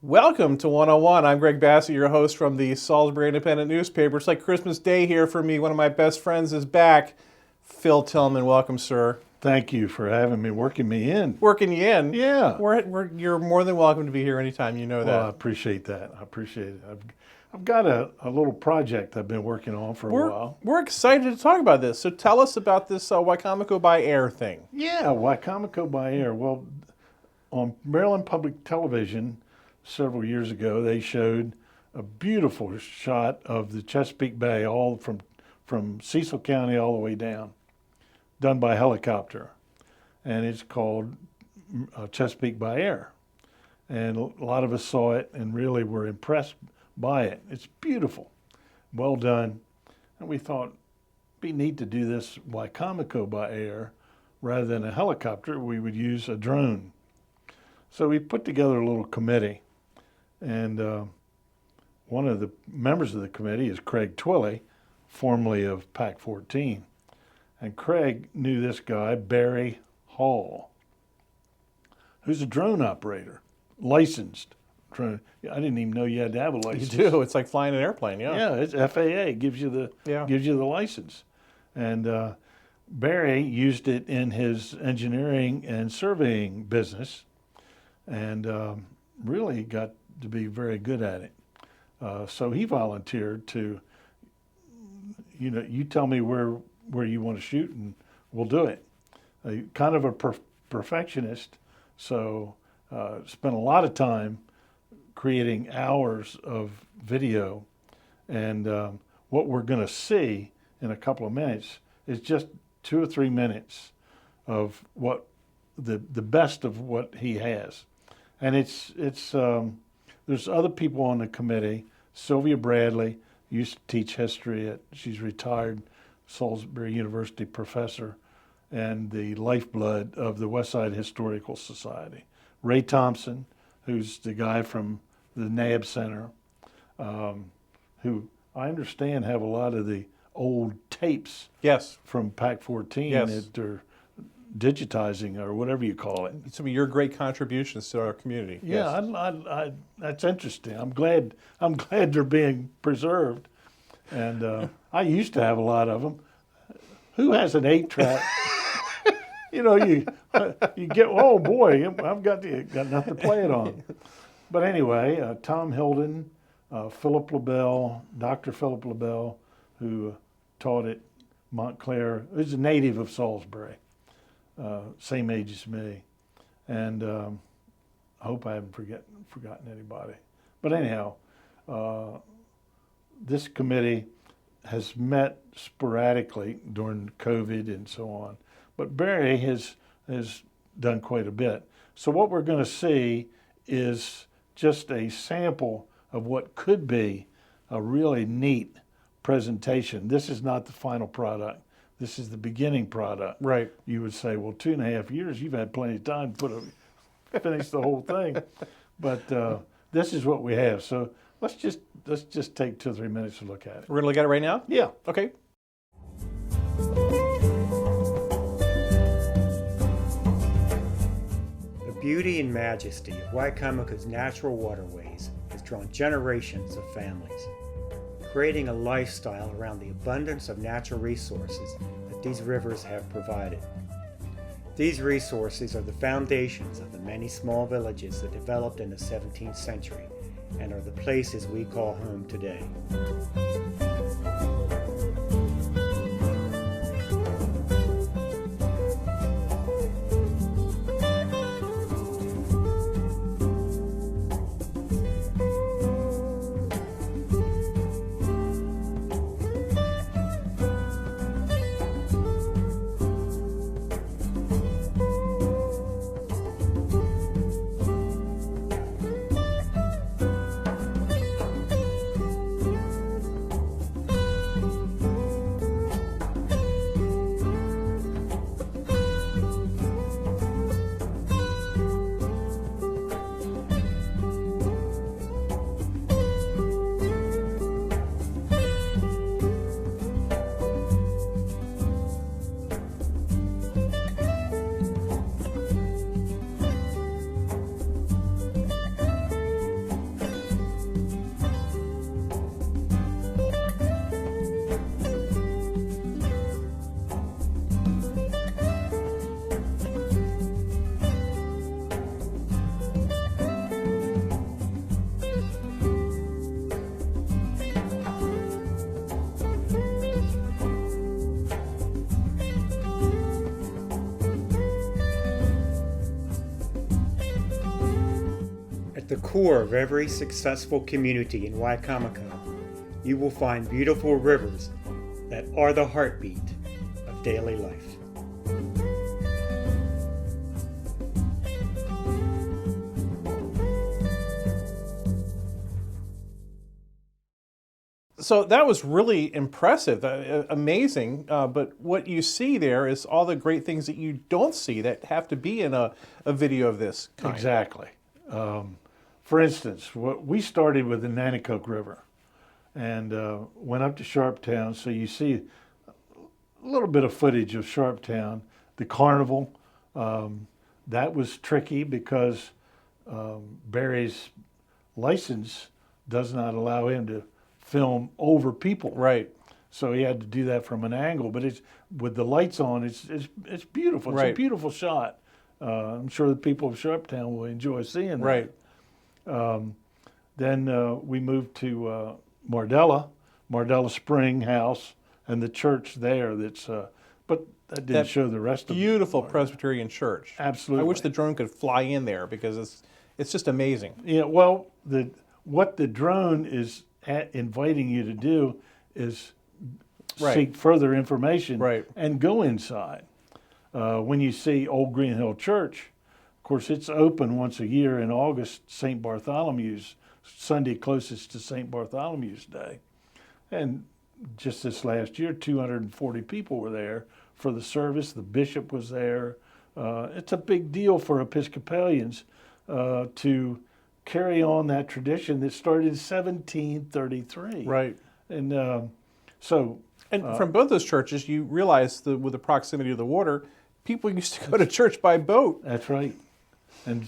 Welcome to 101. I'm Greg Bassett, your host from the Salisbury Independent newspaper. It's like Christmas Day here for me. One of my best friends is back. Phil Tilghman, welcome, sir. Thank you for having me, working me in. Working you in? Yeah. You're more than welcome to be here anytime, you know that. Well, I appreciate that. I appreciate it. I've got a little project I've been working on for a while. We're excited to talk about this. So tell us about this Wicomico by Air thing. Yeah, Wicomico by Air. Well, on Maryland Public Television several years ago, they showed a beautiful shot of the Chesapeake Bay, all from Cecil County all the way down, done by helicopter. And it's called Chesapeake by Air. And a lot of us saw it and really were impressed by it. It's beautiful, well done. And we thought it'd be neat to do this Wicomico by Air rather than a helicopter. We would use a drone. So we put together a little committee, and one of the members of the committee is Craig Twilley, formerly of PAC 14. And Craig knew this guy, Barry Hall, who's a drone operator, licensed drone. I didn't even know you had to have a license. You do. It's like flying an airplane, yeah. Yeah, it's FAA gives you the license. And Barry used it in his engineering and surveying business, and really got to be very good at it. So he volunteered to, you tell me where you want to shoot and we'll do it. Kind of a perfectionist, so spent a lot of time creating hours of video, and what we're going to see in a couple of minutes is just 2 or 3 minutes of what the best of what he has. And it's there's other people on the committee. Sylvia Bradley used to teach history she's retired Salisbury University professor and the lifeblood of the West Side Historical Society. Ray Thompson, who's the guy from the NAB Center, who I understand have a lot of the old tapes from PAC 14 that they're digitizing or whatever you call it. Some of your great contributions to our community. Yeah, I that's interesting. I'm glad they're being preserved. And I used to have a lot of them. Who has an 8-track? You get, oh boy, I've got nothing to play it on. But anyway, Tom Hilden, Philip LaBelle, Dr. Philip LaBelle, who taught at Montclair, is a native of Salisbury, same age as me. And I hope I haven't forgotten anybody. But anyhow, this committee has met sporadically during COVID and so on. But Barry has done quite a bit. So what we're going to see is just a sample of what could be a really neat presentation. This is not the final product. This is the beginning product. Right. You would say, well, 2.5 years, you've had plenty of time to finish the whole thing. But this is what we have. So let's just take 2 or 3 minutes to look at it. We're going to look at it right now? Yeah. Okay. The beauty and majesty of Wicomico's natural waterways has drawn generations of families, creating a lifestyle around the abundance of natural resources that these rivers have provided. These resources are the foundations of the many small villages that developed in the 17th century and are the places we call home today. At the core of every successful community in Wicomico, you will find beautiful rivers that are the heartbeat of daily life. So that was really impressive, amazing. But what you see there is all the great things that you don't see that have to be in a video of this kind. Exactly. For instance, we started with the Nanticoke River and went up to Sharptown. So you see a little bit of footage of Sharptown. The carnival, that was tricky because Barry's license does not allow him to film over people. Right. So he had to do that from an angle, but it's with the lights on. It's beautiful. It's Right. a beautiful shot. I'm sure the people of Sharptown will enjoy seeing that. Right. Then we moved to Mardella Spring House, and the church there. But that didn't show the rest of it. Beautiful Presbyterian church. Absolutely. I wish the drone could fly in there because it's just amazing. Yeah. Well, what the drone is inviting you to do is Right. seek further information Right. and go inside. When you see Old Green Hill Church, of course, it's open once a year in August, St. Bartholomew's, Sunday closest to St. Bartholomew's Day. And just this last year, 240 people were there for the service. The bishop was there. It's a big deal for Episcopalians to carry on that tradition that started in 1733. Right. And And from both those churches, you realize that with the proximity of the water, people used to go to church by boat. that's right. And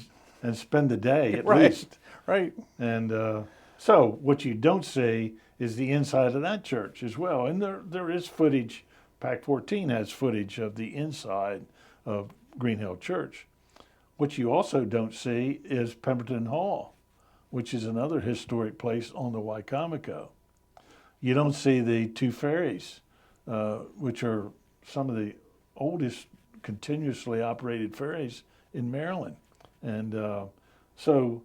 spend the day at Right. least. Right. And so what you don't see is the inside of that church as well. And there is footage. Pac 14 has footage of the inside of Green Hill Church. What you also don't see is Pemberton Hall, which is another historic place on the Wicomico. You don't see the two ferries, which are some of the oldest continuously operated ferries in Maryland. And so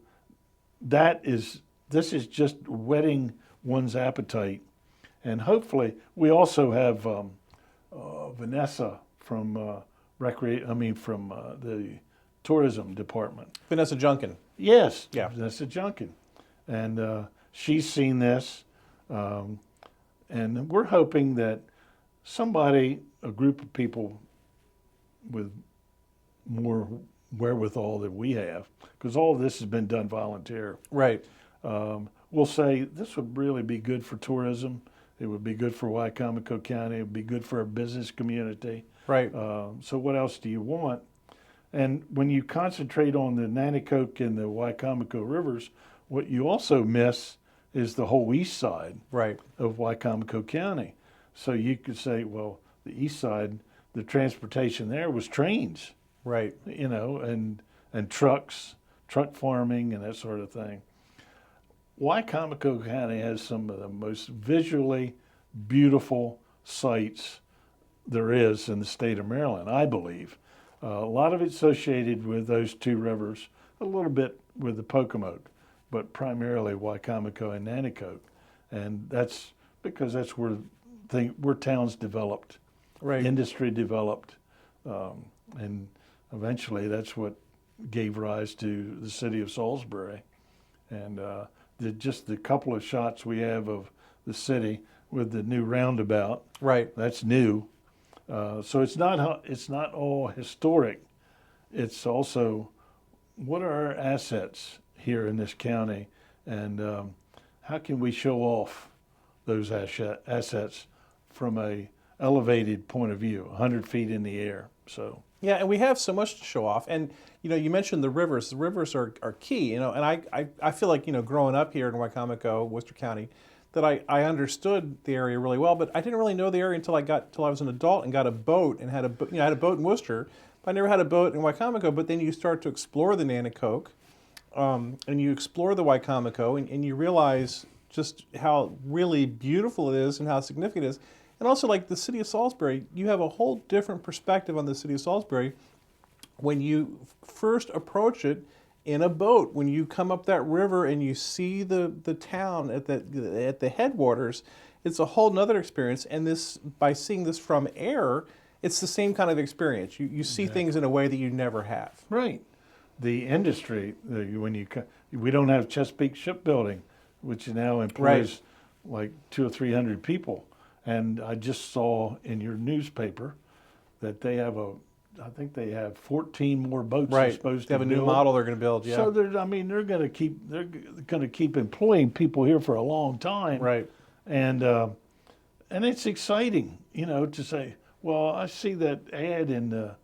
this is just whetting one's appetite. And hopefully, we also have Vanessa from the tourism department. Vanessa Junkin. Yes, Yeah. Vanessa Junkin. And she's seen this. And we're hoping that a group of people with more wherewithal than we have, because all of this has been done volunteer, Right. will say this would really be good for tourism. It would be good for Wicomico County. It would be good for our business community. Right. So what else do you want? And when you concentrate on the Nanticoke and the Wicomico rivers, what you also miss is the whole east side Right. of Wicomico County. So you could say, well, the east side, the transportation there was trains, Right. and trucks, truck farming and that sort of thing. Wicomico County has some of the most visually beautiful sites there is in the state of Maryland, I believe. A lot of it associated with those two rivers, a little bit with the Wicomico, but primarily Wicomico and Nanticoke. And that's because that's where towns developed, Right. industry developed, and eventually that's what gave rise to the city of Salisbury. And just the couple of shots we have of the city with the new roundabout, Right. that's new. So it's not all historic. It's also what are our assets here in this county, and how can we show off those assets from a elevated point of view, 100 feet in the air. So Yeah, and we have so much to show off. And you mentioned the rivers. The rivers are key. And I feel like growing up here in Wicomico, Worcester County, that I understood the area really well, but I didn't really know the area until I was an adult and got a boat and had I had a boat in Worcester, but I never had a boat in Wicomico. But then you start to explore the Nanticoke, and you explore the Wicomico, and you realize just how really beautiful it is and how significant it is. And also, like the city of Salisbury, you have a whole different perspective on the city of Salisbury when you first approach it in a boat. When you come up that river and you see the town at the headwaters, it's a whole nother experience. And this, by seeing this from air, it's the same kind of experience. You see things in a way that you never have. Right. The industry, we don't have Chesapeake Shipbuilding, which now employs like 200 or 300 people. And I just saw in your newspaper that they have I think they have 14 more boats they're supposed they have to a new build. model they're going to build. Yeah. So they're going to keep employing people here for a long time. Right. And it's exciting, to say, well, I see that ad in the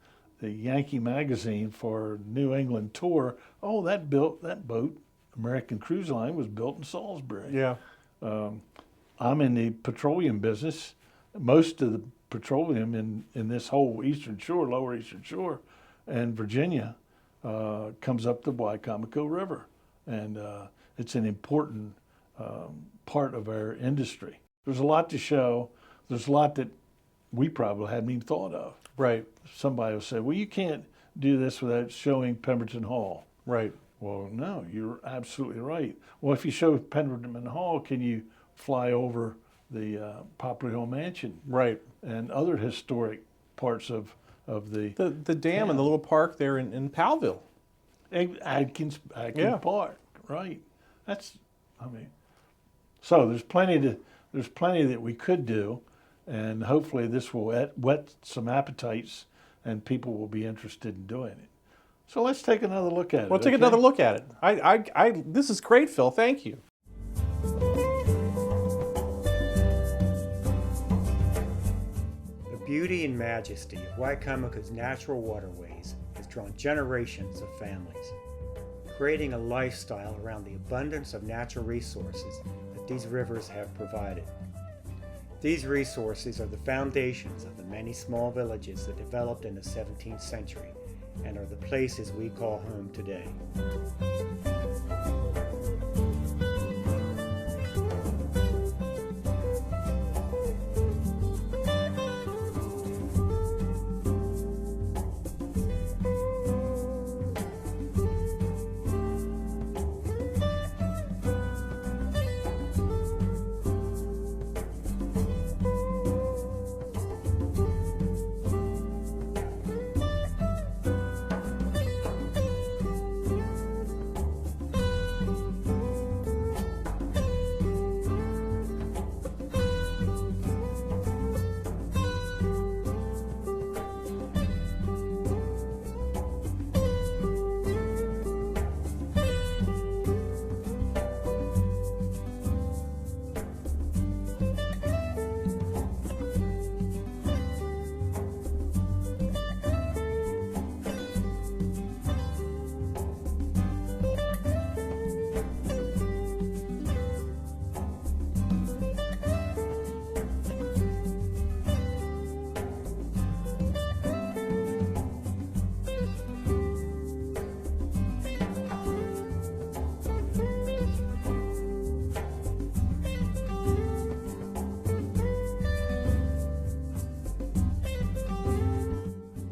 Yankee magazine for New England tour. Oh, that boat, American Cruise Line, was built in Salisbury. Yeah. I'm in the petroleum business. Most of the petroleum in this whole Eastern Shore, Lower Eastern Shore, and Virginia comes up the Wicomico River, and it's an important part of our industry. There's a lot to show. There's a lot that we probably hadn't even thought of. Right. Somebody will say, well, you can't do this without showing Pemberton Hall. Right. Well, no, you're absolutely right. Well, if you show Pemberton Hall, can you fly over the Poplar Hill Mansion? Right. And other historic parts of the dam and the little park there in Powellville. Adkins Park, right? So there's plenty that we could do, and hopefully this will whet some appetites, and people will be interested in doing it. So let's take another look at it. We'll take another look at it. This is great, Phil. Thank you. The beauty and majesty of Wicomico's natural waterways has drawn generations of families, creating a lifestyle around the abundance of natural resources that these rivers have provided. These resources are the foundations of the many small villages that developed in the 17th century and are the places we call home today.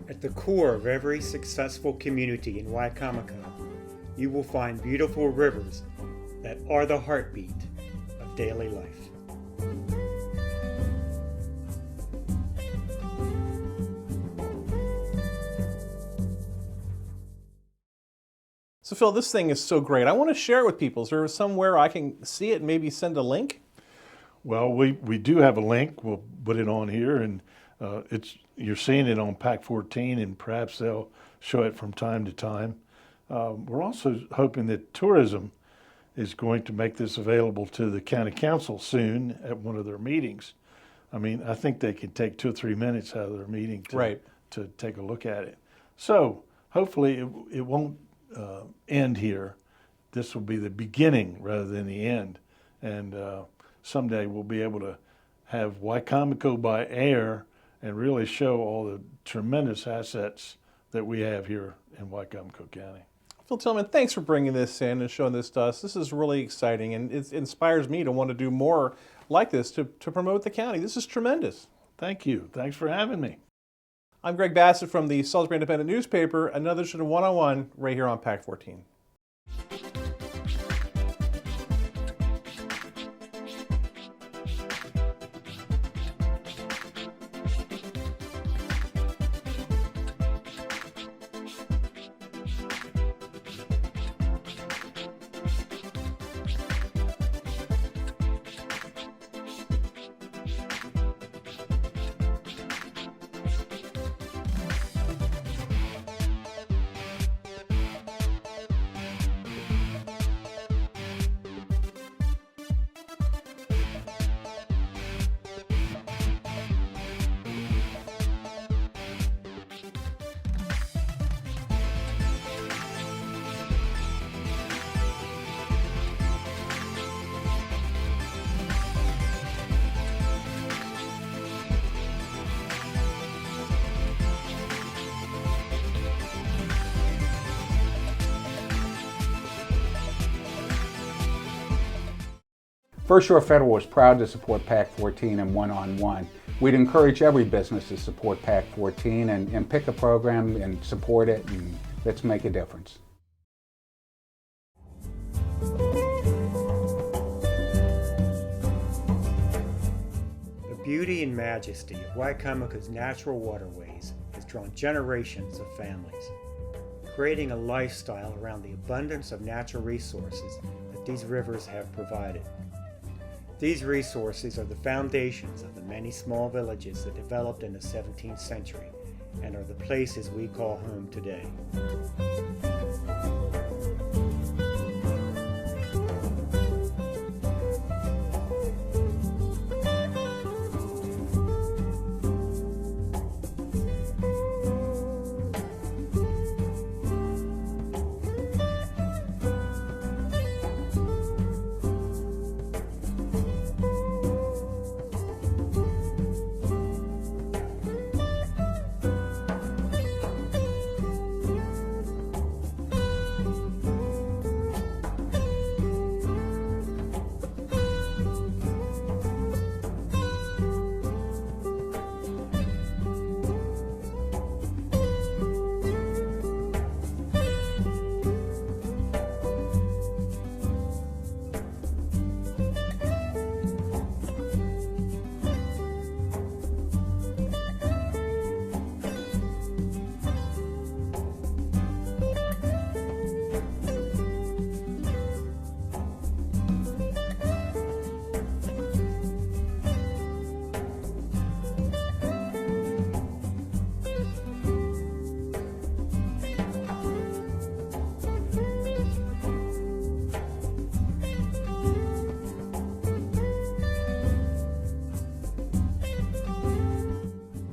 At the core of every successful community in Wicomico, you will find beautiful rivers that are the heartbeat of daily life. So Phil, this thing is so great. I want to share it with people. Is there somewhere I can see it and maybe send a link? Well, we do have a link. We'll put it on here, and you're seeing it on Pack 14, and perhaps they'll show it from time to time. We're also hoping that tourism is going to make this available to the county council soon at one of their meetings. I mean, I think they could take 2 or 3 minutes out of their meeting to take a look at it. So hopefully it won't end here. This will be the beginning rather than the end. And someday we'll be able to have Wicomico by air and really show all the tremendous assets that we have here in Wicomico County. Phil Tilghman, thanks for bringing this in and showing this to us. This is really exciting, and it inspires me to want to do more like this to promote the county. This is tremendous. Thank you. Thanks for having me. I'm Greg Bassett from the Salisbury Independent newspaper. Another edition of 101 right here on Pack 14. First Shore Federal is proud to support PAC 14 and one-on-one. We'd encourage every business to support PAC 14 and pick a program and support it, and let's make a difference. The beauty and majesty of Wicomico's natural waterways has drawn generations of families, creating a lifestyle around the abundance of natural resources that these rivers have provided. These resources are the foundations of the many small villages that developed in the 17th century and are the places we call home today.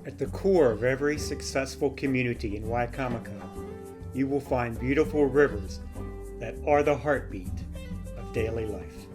At the core of every successful community in Wicomico, you will find beautiful rivers that are the heartbeat of daily life.